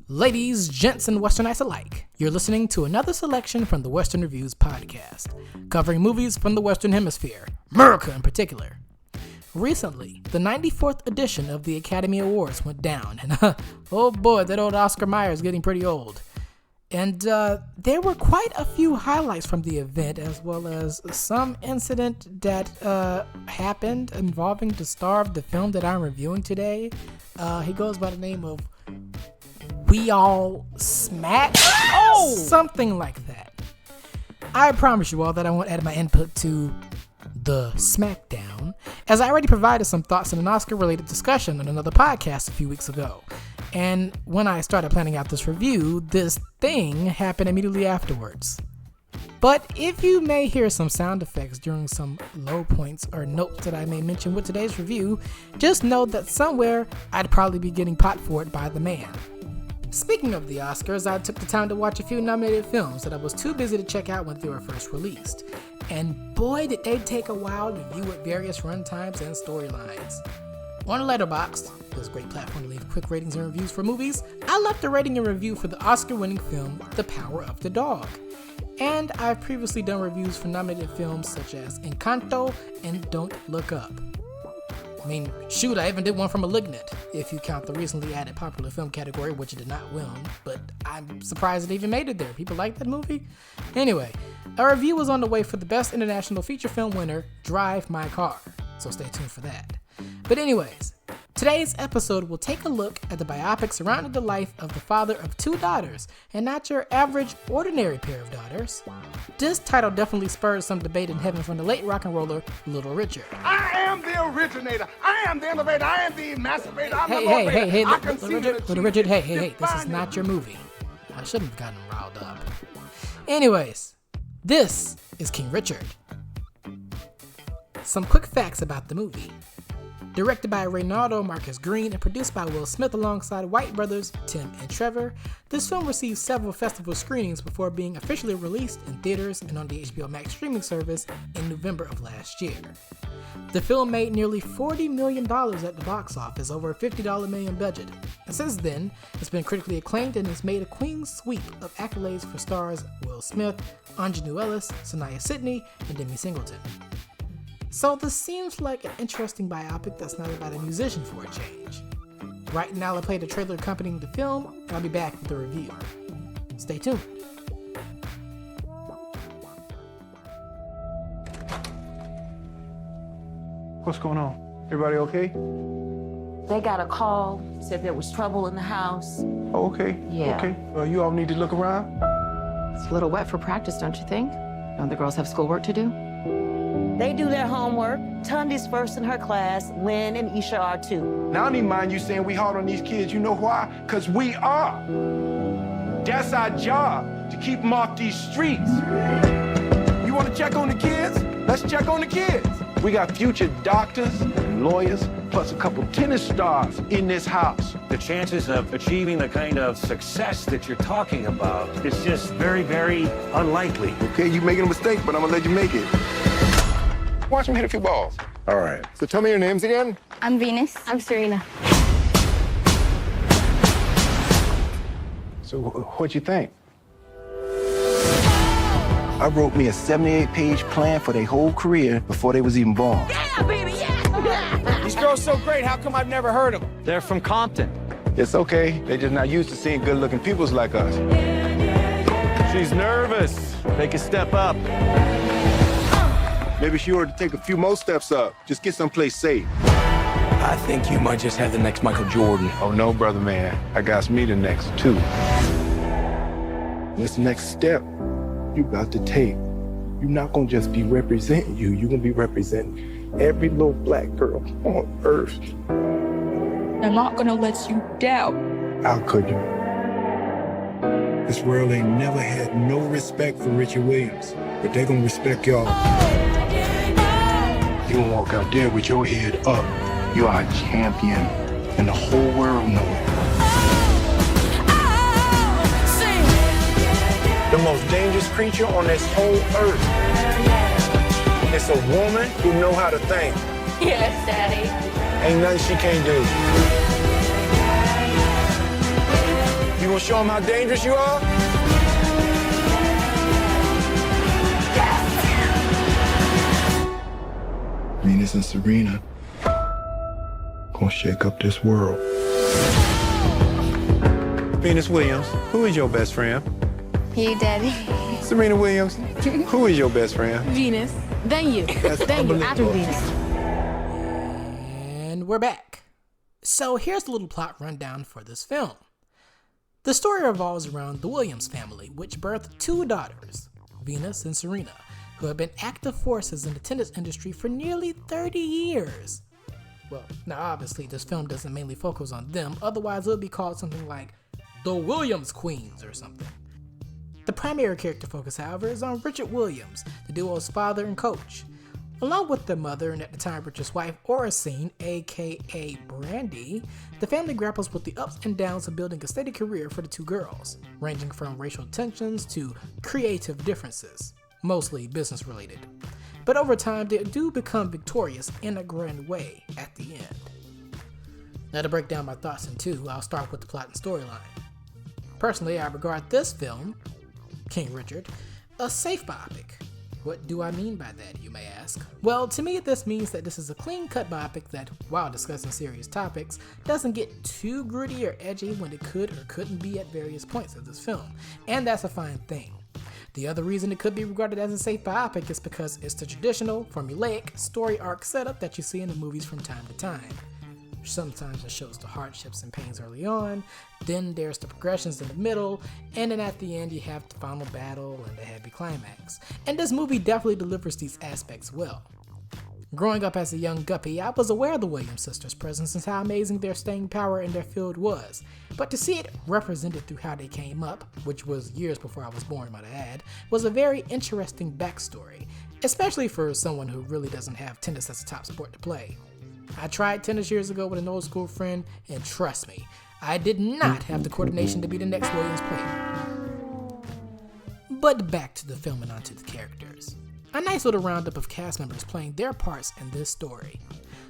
Ladies, gents, and Westernites alike, you're listening to another selection from the Western Reviews podcast, covering movies from the Western Hemisphere, America in particular. Recently, the 94th edition of the Academy Awards went down, and oh boy, that old Oscar Mayer is getting pretty old. And there were quite a few highlights from the event, as well as some incident that happened involving the star of the film that I'm reviewing today. He goes by the name of We All Smack? Something like that. I promise you all that I won't add my input to the Smackdown, as I already provided some thoughts in an Oscar-related discussion on another podcast a few weeks ago. And when I started planning out this review, this thing happened immediately afterwards. But if you may hear some sound effects during some low points or notes that I may mention with today's review, just know that somewhere I'd probably be getting pot for it by the man. Speaking of the Oscars, I took the time to watch a few nominated films that I was too busy to check out when they were first released. And boy, did they take a while to view at various runtimes and storylines. On Letterboxd, this great platform to leave quick ratings and reviews for movies, I left a rating and review for the Oscar-winning film The Power of the Dog. And I've previously done reviews for nominated films such as Encanto and Don't Look Up. I mean, shoot, I even did one for Malignant, if you count the recently added popular film category, which it did not win, but I'm surprised it even made it there. People like that movie? Anyway, a review is on the way for the Best International Feature Film winner, Drive My Car, so stay tuned for that. But anyways, today's episode will take a look at the biopic surrounding the life of the father of two daughters, and not your average, ordinary pair of daughters. This title definitely spurred some debate in heaven from the late rock and roller Little Richard. I am the originator. I am the innovator. I am the emancipator. I'm the Hey, motivator. Little Richard, hey, this is not your movie. I shouldn't have gotten him riled up. Anyways, this is King Richard. Some quick facts about the movie. Directed by Reynaldo Marcus Green and produced by Will Smith alongside White brothers Tim and Trevor, this film received several festival screenings before being officially released in theaters and on the HBO Max streaming service in November of last year. The film made nearly $40 million at the box office, over a $50 million budget, and since then, it's been critically acclaimed and has made a clean sweep of accolades for stars Will Smith, Aunjanue Ellis, Saniyya Sidney, and Demi Singleton. So this seems like an interesting biopic that's not about a musician for a change. Right now I'll play the trailer accompanying the film, and I'll be back with the review. Stay tuned. What's going on? Everybody okay? They got a call, said there was trouble in the house. Oh, okay. Yeah. Okay. You all need to look around? It's a little wet for practice, don't you think? Don't the girls have schoolwork to do? They do their homework. Tundi's first in her class. Lynn and Isha are too. Now, I don't even mind you saying we hard on these kids. You know why? Because we are. That's our job, to keep them off these streets. You want to check on the kids? Let's check on the kids. We got future doctors and lawyers, plus a couple tennis stars in this house. The chances of achieving the kind of success that you're talking about is just very, very unlikely. Okay, you making a mistake, but I'm gonna let you make it. Watch him hit a few balls. All right. So tell me your names again. I'm Venus. I'm Serena. So what'd you think? I wrote me a 78-page plan for their whole career before they was even born. Yeah, baby, yeah! These girls so great, how come I've never heard of them? They're from Compton. It's okay. They're just not used to seeing good-looking peoples like us. She's nervous. Take a step up. Maybe she ought to take a few more steps up. Just get someplace safe. I think you might just have the next Michael Jordan. Oh, no, brother man. I got me the next, too. This next step you got to take. You're not going to just be representing you. You're going to be representing every little black girl on earth. I'm not gonna let you down. How could you? This world ain't never had no respect for Richard Williams, but they gonna respect y'all. You gonna walk out there with your head up. You are a champion, and the whole world know it. The most dangerous creature on this whole earth. It's a woman who know how to think. Yes, Daddy. Ain't nothing she can't do. You gonna show them how dangerous you are? Venus and Serena gonna shake up this world. Venus Williams, who is your best friend? You, Daddy. Serena Williams, who is your best friend? Venus. Then you. Then you. After Venus. And we're back. So here's the little plot rundown for this film. The story revolves around the Williams family, which birthed two daughters, Venus and Serena, who have been active forces in the tennis industry for nearly 30 years. Well, now obviously this film doesn't mainly focus on them, otherwise it would be called something like The Williams Queens or something. The primary character focus, however, is on Richard Williams, the duo's father and coach. Along with their mother and at the time Richard's wife, Oracene, aka Brandy, the family grapples with the ups and downs of building a steady career for the two girls, ranging from racial tensions to creative differences, mostly business related. But over time, they do become victorious in a grand way at the end. Now to break down my thoughts in two, I'll start with the plot and storyline. Personally, I regard this film, King Richard, a safe biopic. What do I mean by that, you may ask? Well, to me this means that this is a clean-cut biopic that, while discussing serious topics, doesn't get too gritty or edgy when it could or couldn't be at various points of this film, and that's a fine thing. The other reason it could be regarded as a safe biopic is because it's the traditional, formulaic story arc setup that you see in the movies from time to time. Sometimes it shows the hardships and pains early on, then there's the progressions in the middle, and then at the end you have the final battle and the happy climax. And this movie definitely delivers these aspects well. Growing up as a young guppy, I was aware of the Williams sisters' presence and how amazing their staying power in their field was. But to see it represented through how they came up, which was years before I was born, might I add, was a very interesting backstory, especially for someone who really doesn't have tennis as a top sport to play. I tried tennis years ago with an old school friend, and trust me, I did not have the coordination to be the next Williams player. But back to the film and onto the characters. A nice little roundup of cast members playing their parts in this story.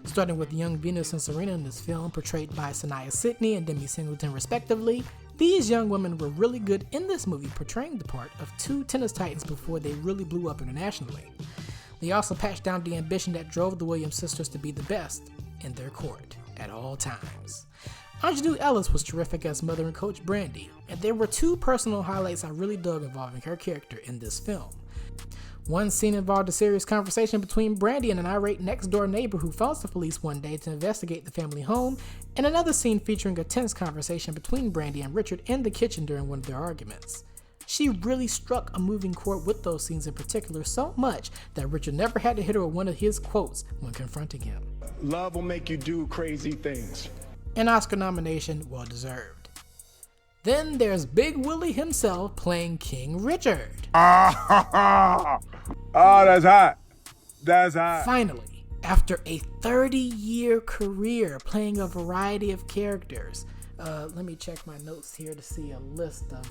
Starting with young Venus and Serena in this film, portrayed by Saniyya Sidney and Demi Singleton respectively, these young women were really good in this movie portraying the part of two tennis titans before they really blew up internationally. They also patched down the ambition that drove the Williams sisters to be the best in their court at all times. Aunjanue Ellis was terrific as mother and coach Brandy, and there were two personal highlights I really dug involving her character in this film. One scene involved a serious conversation between Brandy and an irate next-door neighbor who phones the police one day to investigate the family home, and another scene featuring a tense conversation between Brandy and Richard in the kitchen during one of their arguments. She really struck a moving chord with those scenes in particular, so much that Richard never had to hit her with one of his quotes when confronting him. Love will make you do crazy things. An Oscar nomination well deserved. Then there's Big Willie himself playing King Richard. Oh, that's hot. That's hot. Finally, after a 30-year career playing a variety of characters, let me check my notes here to see a list of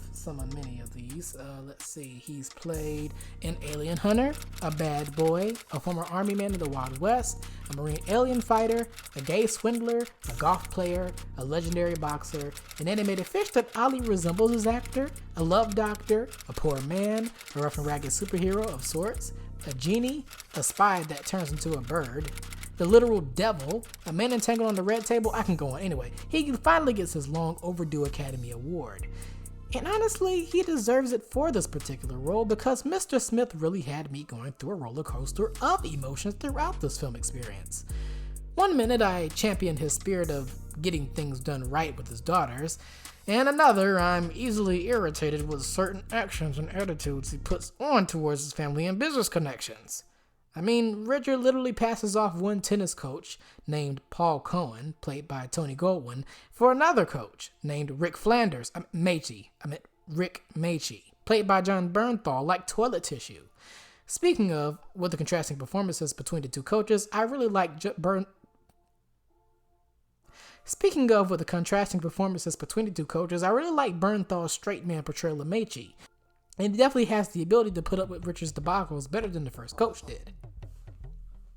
many of these. Let's see, he's played an alien hunter, a bad boy, a former army man in the Wild West, a marine alien fighter, a gay swindler, a golf player, a legendary boxer, an animated fish that oddly resembles his actor, a love doctor, a poor man, a rough and ragged superhero of sorts, a genie, a spy that turns into a bird, the literal devil, a man entangled on the red table. I can go on. Anyway, he finally gets his long overdue Academy Award. And honestly, he deserves it for this particular role because Mr. Smith really had me going through a roller coaster of emotions throughout this film experience. One minute I champion his spirit of getting things done right with his daughters, and another I'm easily irritated with certain actions and attitudes he puts on towards his family and business connections. I mean, Richard literally passes off one tennis coach named Paul Cohen, played by Tony Goldwyn, for another coach named Rick Macci, played by John Bernthal, like toilet tissue. Speaking of, with the contrasting performances between the two coaches, I really like Bernthal's straight man portrayal of Macci, and he definitely has the ability to put up with Richard's debacles better than the first coach did.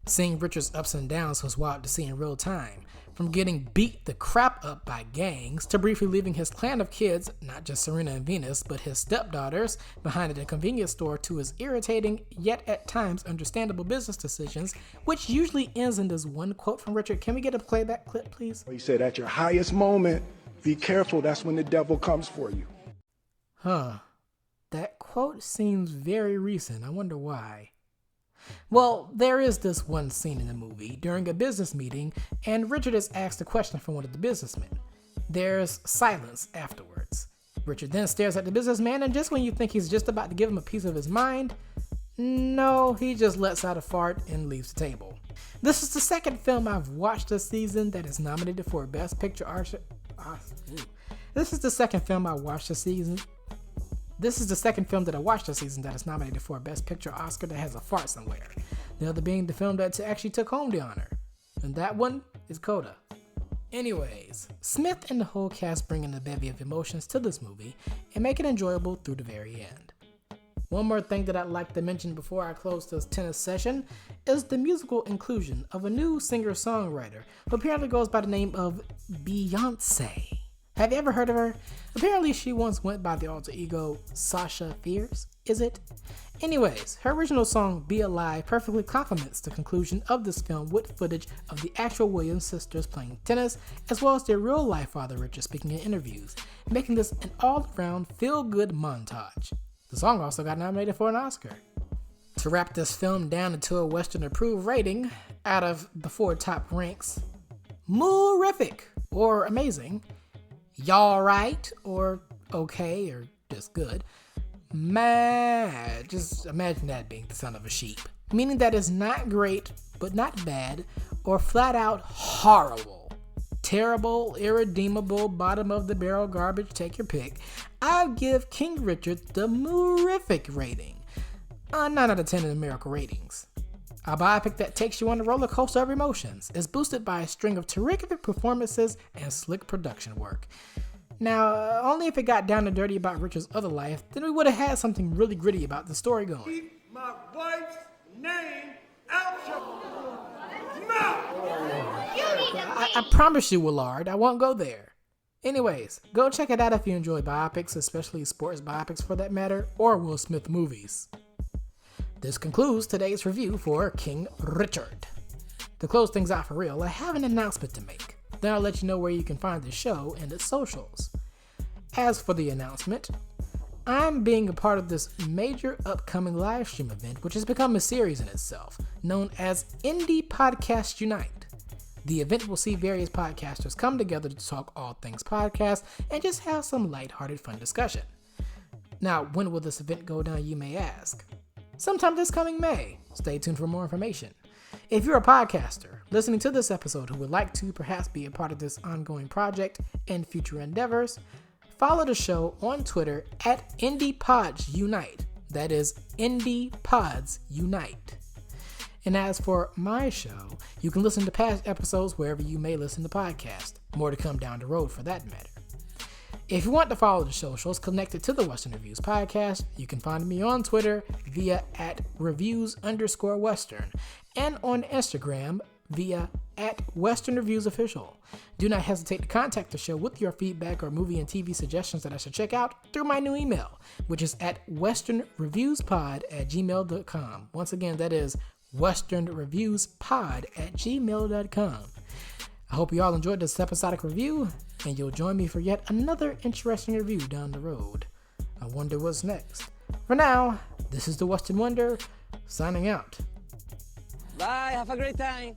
Seeing Richard's ups and downs was wild to see in real time, from getting beat the crap up by gangs to briefly leaving his clan of kids, not just Serena and Venus, but his stepdaughters, behind at a convenience store, to his irritating, yet at times understandable business decisions, which usually ends in this one quote from Richard. Can we get a playback clip, please? He said, at your highest moment, be careful, that's when the devil comes for you. That quote seems very recent. I wonder why. Well, there is this one scene in the movie during a business meeting, and Richard is asked a question from one of the businessmen. There's silence afterwards. Richard then stares at the businessman, and just when you think he's just about to give him a piece of his mind, no, he just lets out a fart and leaves the table. This is the second film I've watched this season that is nominated for Best Picture This is the second film I watched this season. This is the second film that I watched this season that is nominated for a Best Picture Oscar that has a fart somewhere. The other being the film that actually took home the honor. And that one is Coda. Anyways, Smith and the whole cast bring in a bevy of emotions to this movie and make it enjoyable through the very end. One more thing that I'd like to mention before I close this tennis session is the musical inclusion of a new singer-songwriter who apparently goes by the name of Beyonce. Have you ever heard of her? Apparently she once went by the alter ego Sasha Fierce, is it? Anyways, her original song Be Alive perfectly complements the conclusion of this film with footage of the actual Williams sisters playing tennis, as well as their real life father Richard speaking in interviews, making this an all-around feel-good montage. The song also got nominated for an Oscar. To wrap this film down into a Western-approved rating, out of the 4 top ranks, Moorific, or amazing, y'all right, or okay, or just good. Just imagine that being the son of a sheep. Meaning that it's not great, but not bad, or flat out horrible. Terrible, irredeemable, bottom of the barrel garbage, take your pick. I'll give King Richard the Moorific rating. 9 out of 10 in numerical ratings. A biopic that takes you on a roller coaster of emotions is boosted by a string of terrific performances and slick production work. Now, only if it got down and dirty about Richard's other life, then we would have had something really gritty about the story going. Keep my wife's name out your mouth. I promise you, Willard, I won't go there. Anyways, go check it out if you enjoy biopics, especially sports biopics for that matter, or Will Smith movies. This concludes today's review for King Richard. To close things out for real, I have an announcement to make. Then I'll let you know where you can find the show and its socials. As for the announcement, I'm being a part of this major upcoming live stream event, which has become a series in itself, known as Indie Podcast Unite. The event will see various podcasters come together to talk all things podcast and just have some lighthearted fun discussion. Now, when will this event go down, you may ask? Sometime this coming May. Stay tuned for more information. If you're a podcaster listening to this episode who would like to perhaps be a part of this ongoing project and future endeavors, follow the show on Twitter at IndiePodsUnite. That is IndiePodsUnite. And as for my show, you can listen to past episodes wherever you may listen to podcasts. More to come down the road for that matter. If you want to follow the socials connected to the Western Reviews podcast, you can find me on Twitter via @reviews_Western and on Instagram via @WesternReviewsOfficial. Do not hesitate to contact the show with your feedback or movie and TV suggestions that I should check out through my new email, which is westernreviewspod@gmail.com. Once again, that is westernreviewspod@gmail.com. I hope you all enjoyed this episodic review, and you'll join me for yet another interesting review down the road. I wonder what's next. For now, this is the Western Wonder, signing out. Bye, have a great time.